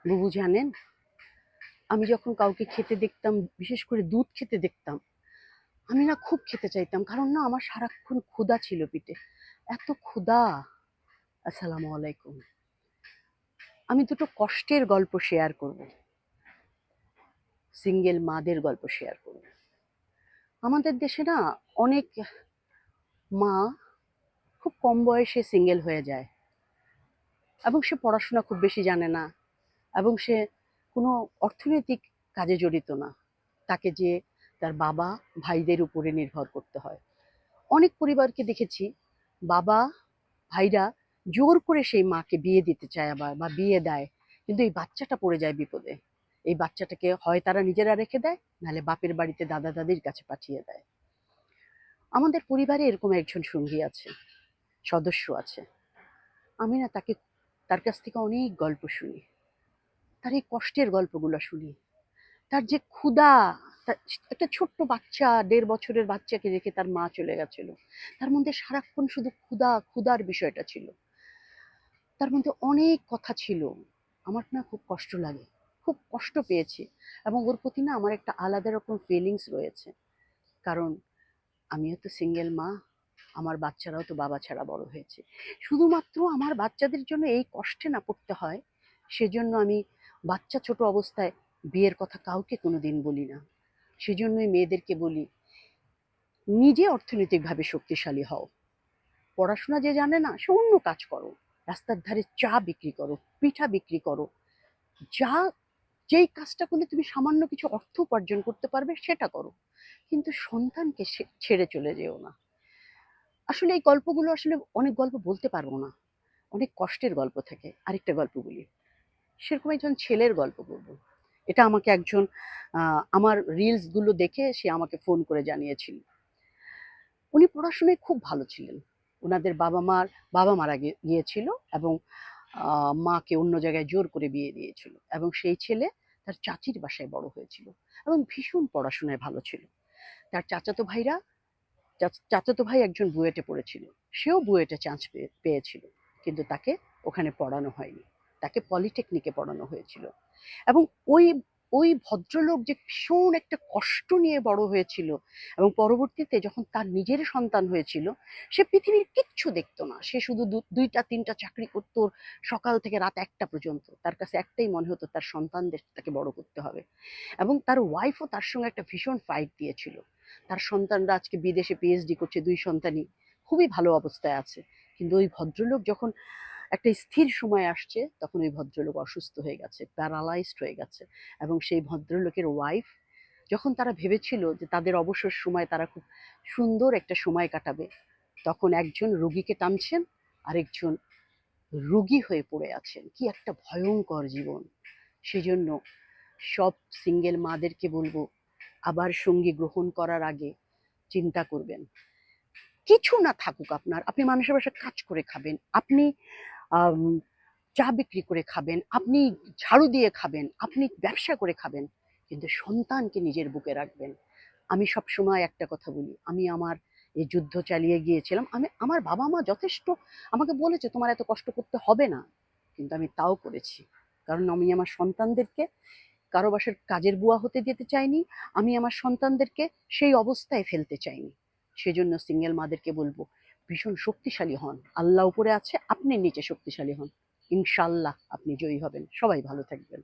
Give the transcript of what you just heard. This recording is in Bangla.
বুবু জানেন, আমি যখন কাউকে খেতে দেখতাম, বিশেষ করে দুধ খেতে দেখতাম, আমি না খুব খেতে চাইতাম, কারণ না আমার সারাক্ষণ ক্ষুধা ছিল পিঠে, এত ক্ষুধা। আসসালামু আলাইকুম। আমি দুটো কষ্টের গল্প শেয়ার করব, সিঙ্গেল মাদের গল্প শেয়ার করব। আমাদের দেশে না অনেক মা খুব কম বয়সে সিঙ্গেল হয়ে যায়, এবং সে পড়াশোনা খুব বেশি জানে না, এবং সে কোনো অর্থনৈতিক কাজে জড়িত না। তাকে যে তার বাবা ভাইদের উপরে নির্ভর করতে হয়। অনেক পরিবারকে দেখেছি, বাবা ভাইরা জোর করে সেই মাকে বিয়ে দিতে চায় আবার, বা বিয়ে দেয়, কিন্তু এই বাচ্চাটা পড়ে যায় বিপদে। এই বাচ্চাটাকে হয় তারা নিজেরা রেখে দেয়, নাহলে বাপের বাড়িতে দাদা দাদির কাছে পাঠিয়ে দেয়। আমাদের পরিবারে এরকম একজন সঙ্গী আছে, সদস্য আছে। আমি না তার কাছ থেকে অনেক গল্প শুনি, তার এই কষ্টের গল্পগুলো শুনি। তার যে ক্ষুধা, একটা ছোট্ট বাচ্চা, ১.৫ বছরের বাচ্চাকে রেখে তার মা চলে গেছিল, তার মধ্যে সারাক্ষণ শুধু ক্ষুধা ক্ষুধার বিষয়টা ছিল। তার মধ্যে অনেক কথা ছিল। আমার না খুব কষ্ট লাগে, খুব কষ্ট পেয়েছি, এবং ওর প্রতি না আমার একটা আলাদা রকম ফিলিংস রয়েছে। কারণ আমিও তো সিঙ্গেল মা, আমার বাচ্চারাও তো বাবা ছাড়া বড় হয়েছে। শুধুমাত্র আমার বাচ্চাদের জন্য এই কষ্টে না পড়তে হয়, সেজন্য আমি বাচ্চা ছোট অবস্থায় বিয়ের কথা কাউকে কোনোদিন বলি না। সেজন্যই মেয়েদেরকে বলি, নিজে অর্থনৈতিকভাবে শক্তিশালী হও। পড়াশোনা যে জানে না সে অন্য কাজ করো, রাস্তার ধারে চা বিক্রি করো, পিঠা বিক্রি করো, যা যেই কাজটা করলে তুমি সামান্য কিছু অর্থ উপার্জন করতে পারবে সেটা করো, কিন্তু সন্তানকে ছেড়ে চলে যেও না। আসলে এই গল্পগুলো, আসলে অনেক গল্প বলতে পারবো না, অনেক কষ্টের গল্প থাকে। আরেকটা গল্প বলি, সেরকম একজন ছেলের গল্প বলবো। এটা আমাকে একজন আমার রিলস গুলো দেখে সে আমাকে ফোন করে জানিয়েছিল। উনি পড়াশোনায় খুব ভালো ছিলেন। ওনাদের বাবা মারা গিয়েছিল, এবং মাকে অন্য জায়গায় জোর করে বিয়ে দিয়েছিল, এবং সেই ছেলে তার চাচির বাসায় বড় হয়েছিল, এবং ভীষণ পড়াশোনায় ভালো ছিল। তার চাচাতো ভাই একজন বুয়েটে পড়েছিল, সেও বুয়েটে চান্স পেয়েছিল, কিন্তু তাকে ওখানে পড়ানো হয়নি, তাকে পলিটেকনিকে পড়ানো হয়েছিল। এবং ওই ওই ভদ্রলোক যে ভীষণ একটা কষ্ট নিয়ে বড় হয়েছিল, এবং পরবর্তীতে যখন তার নিজের সন্তান হয়েছিল, সে পৃথিবীর কিচ্ছু দেখতো না, সে শুধু ২টা ৩টা চাকরি করতো, সকাল থেকে রাত ১টা পর্যন্ত। তার কাছে একটাই মনে হতো, তার সন্তানদের তাকে বড় করতে হবে। এবং তার ওয়াইফও তার সঙ্গে একটা ভীষণ ফাইট দিয়েছিল। তার সন্তানরা আজকে বিদেশে পিএইচডি করছে, ২ সন্তানই খুবই ভালো অবস্থায় আছে। কিন্তু ওই ভদ্রলোক যখন একটা স্থির সময় আসছে, তখন ওই ভদ্রলোক অসুস্থ হয়ে গেছে, প্যারালাইজড হয়ে গেছে। এবং সেই ভদ্রলোকের ওয়াইফ, যখন তারা ভেবেছিল যে তাদের অবসর সময় তারা খুব সুন্দর একটা সময় কাটাবে, তখন একজন রোগীকে টানছেন, আরেকজন রোগী হয়ে পড়ে আছেন। কি একটা ভয়ঙ্কর জীবন! সেজন্য সব সিঙ্গেল মাদেরকে বলবো, আবার সঙ্গী গ্রহণ করার আগে চিন্তা করবেন। কিছু না থাকুক আপনার, আপনি মানুষের বাসায় কাজ করে খাবেন, আপনি আম চা বিক্রি করে খাবেন, আপনি ঝাড়ু দিয়ে খাবেন, আপনি ব্যবসা করে খাবেন, কিন্তু সন্তানকে নিজের বুকে রাখবেন। আমি সবসময় একটা কথা বলি, আমি আমার এই যুদ্ধ চালিয়ে গিয়েছিলাম। আমার বাবা-মা যথেষ্ট আমাকে বলেছে, "তোমার এত কষ্ট করতে হবে না।" কিন্তু আমি তাও করেছি। কারণ আমি আমার সন্তানদেরকে কারো বাসার কাজের বুয়া হতে যেতে চাইনি। আমি আমার সন্তানদেরকে সেই অবস্থায় ফেলতে চাইনি। সেজন্য সিঙ্গেল মাদেরকে বলবো, ভীষণ শক্তিশালী হন। আল্লাহ উপরে আছে, আপনি নিচে শক্তিশালী হন। ইনশাআল্লাহ আপনি জয়ী হবেন। সবাই ভালো থাকবেন।